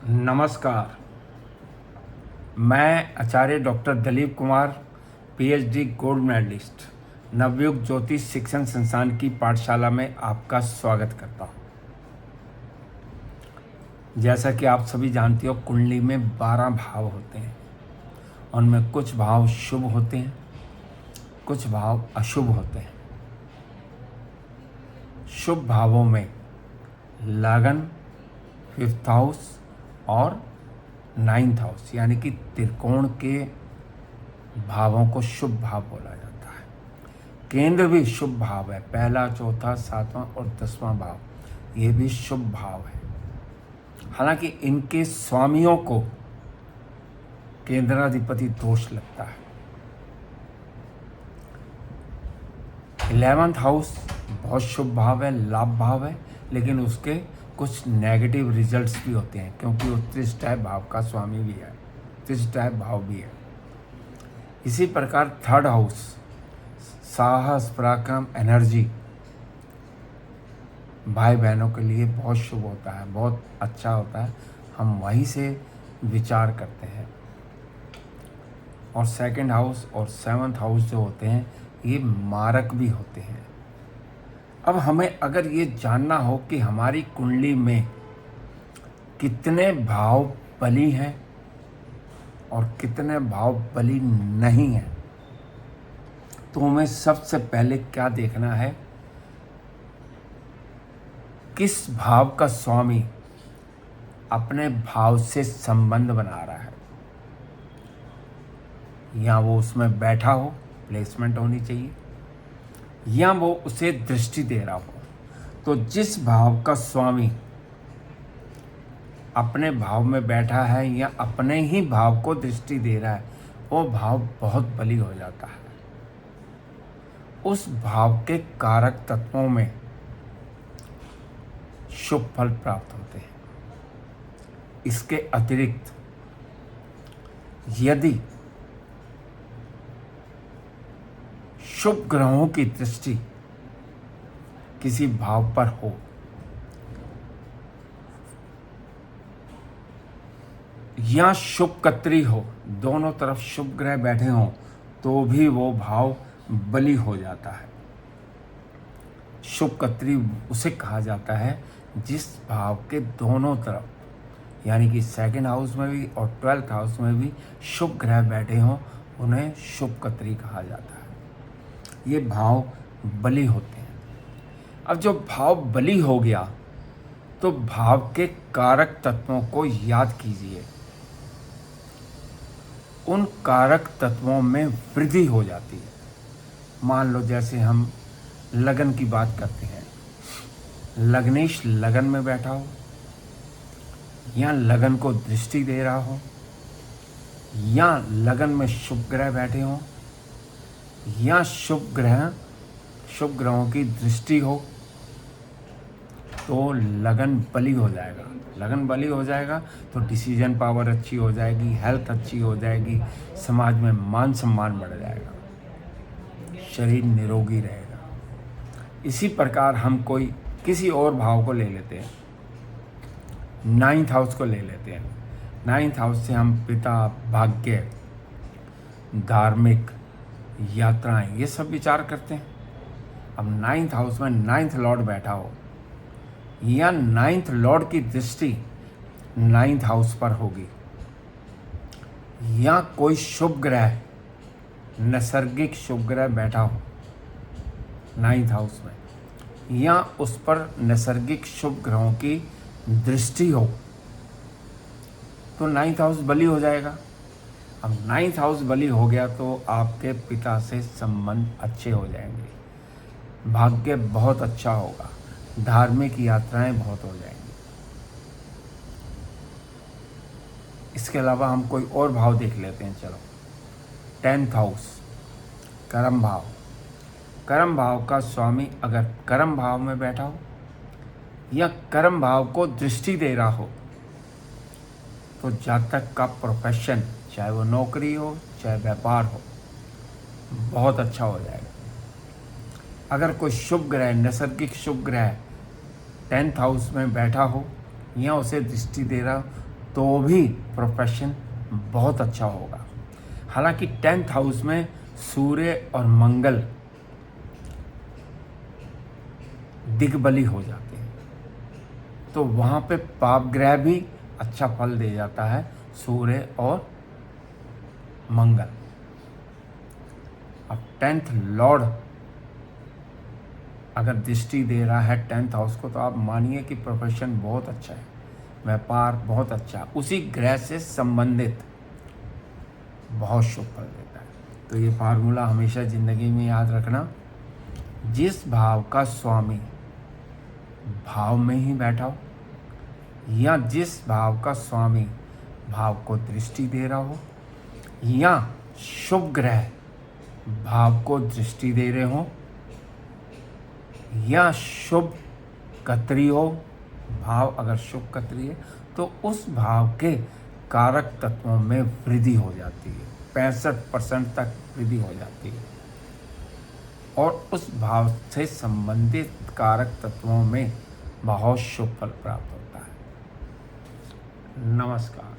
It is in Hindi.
नमस्कार। मैं Acharya doctor Dilip Kumar, PhD gold medalist, Navyug Jyotish Shikshan संस्थान की पाठशाला में आपका स्वागत करता हूँ। जैसा कि आप सभी जानते हो, कुंडली में 12 भाव होते हैं। उनमें कुछ भाव शुभ होते हैं, कुछ भाव अशुभ होते हैं। शुभ भावों में लगन, 5th हाउस और 9th हाउस यानी कि त्रिकोण के भावों को शुभ भाव बोला जाता है। केंद्र भी शुभ भाव है, पहला, चौथा, 7वां और 10वां भाव, ये भी शुभ भाव है। हालांकि इनके स्वामियों को केंद्राधिपति दोष लगता है। 11th हाउस बहुत शुभ भाव है, लाभ भाव है, लेकिन उसके कुछ नेगेटिव रिजल्ट्स भी होते हैं क्योंकि वो त्रिष्टाय भाव का स्वामी भी है, त्रिष्टाय भाव भी है। इसी प्रकार 3rd हाउस साहस, पराक्रम, एनर्जी, भाई बहनों के लिए बहुत शुभ होता है, बहुत अच्छा होता है। हम वहीं से विचार करते हैं। और 2nd हाउस और 7th हाउस जो होते हैं, ये मारक भी होते हैं। अब हमें अगर ये जानना हो कि हमारी कुंडली में कितने भाव बली हैं और कितने भाव बली नहीं हैं, तो हमें सबसे पहले क्या देखना है, किस भाव का स्वामी अपने भाव से संबंध बना रहा है, या वो उसमें बैठा हो, प्लेसमेंट होनी चाहिए, या वो उसे दृष्टि दे रहा हो। तो जिस भाव का स्वामी अपने भाव में बैठा है या अपने ही भाव को दृष्टि दे रहा है, वो भाव बहुत बली हो जाता है। उस भाव के कारक तत्वों में शुभ फल प्राप्त होते हैं। इसके अतिरिक्त यदि शुभ ग्रहों की दृष्टि किसी भाव पर हो, या शुभ कत्री हो, दोनों तरफ शुभ ग्रह बैठे हों, तो भी वो भाव बली हो जाता है। शुभ कत्री उसे कहा जाता है जिस भाव के दोनों तरफ, यानी कि 2nd हाउस में भी और 12th हाउस में भी शुभ ग्रह बैठे हों, उन्हें शुभ कत्री कहा जाता है। ये भाव बली होते हैं। अब जो भाव बली हो गया, तो भाव के कारक तत्वों को याद कीजिए। उन कारक तत्वों में वृद्धि हो जाती है। मान लो जैसे हम लगन की बात करते हैं, लग्नेश लगन में बैठा हो, या लगन को दृष्टि दे रहा हो, या लगन में शुभ ग्रह बैठे हों, या शुभ ग्रहों की दृष्टि हो, तो लगन बली हो जाएगा। लगन बली हो जाएगा तो डिसीजन पावर अच्छी हो जाएगी, हेल्थ अच्छी हो जाएगी, समाज में मान सम्मान बढ़ जाएगा, शरीर निरोगी रहेगा। इसी प्रकार हम कोई किसी और भाव को ले लेते हैं, 9th हाउस को ले लेते हैं। 9th हाउस से हम पिता, भाग्य, धार्मिक, यात्राएं, ये सब विचार करते हैं। अब 9th हाउस में 9th लॉर्ड बैठा हो, या 9th लॉर्ड की दृष्टि 9th हाउस पर होगी, या कोई शुभ ग्रह, नैसर्गिक शुभ ग्रह बैठा हो 9th हाउस में, या उस पर नैसर्गिक शुभ ग्रहों की दृष्टि हो, तो 9th हाउस बली हो जाएगा। अब 9th हाउस बली हो गया तो आपके पिता से संबंध अच्छे हो जाएंगे, भाग्य बहुत अच्छा होगा, धार्मिक यात्राएं बहुत हो जाएंगी। इसके अलावा हम कोई और भाव देख लेते हैं। चलो, 10th हाउस, कर्म भाव। कर्म भाव का स्वामी अगर कर्म भाव में बैठा हो या कर्म भाव को दृष्टि दे रहा हो, तो जातक का प्रोफेशन, चाहे वो नौकरी हो चाहे व्यापार हो, बहुत अच्छा हो जाएगा। अगर कोई शुभ ग्रह, नैसर्गिक शुभ ग्रह 10th हाउस में बैठा हो या उसे दृष्टि दे रहा हो, तो भी प्रोफेशन बहुत अच्छा होगा। हालांकि 10th हाउस में सूर्य और मंगल दिग्बली हो जाते हैं, तो वहाँ पे पाप ग्रह भी अच्छा फल दे जाता है, सूर्य और मंगल। अब 10th लॉर्ड अगर दृष्टि दे रहा है 10th हाउस को, तो आप मानिए कि प्रोफेशन बहुत अच्छा है, व्यापार बहुत अच्छा, उसी ग्रह से संबंधित बहुत शुभ फल देता है। तो ये फार्मूला हमेशा ज़िंदगी में याद रखना, जिस भाव का स्वामी भाव में ही बैठा हो, या जिस भाव का स्वामी भाव को दृष्टि दे रहा हो, या शुभ ग्रह भाव को दृष्टि दे रहे हो, या शुभ कत्री हो, भाव अगर शुभ कत्री है तो उस भाव के कारक तत्वों में वृद्धि हो जाती है, 65% तक वृद्धि हो जाती है, और उस भाव से संबंधित कारक तत्वों में बहुत शुभ फल प्राप्त होता है। नमस्कार।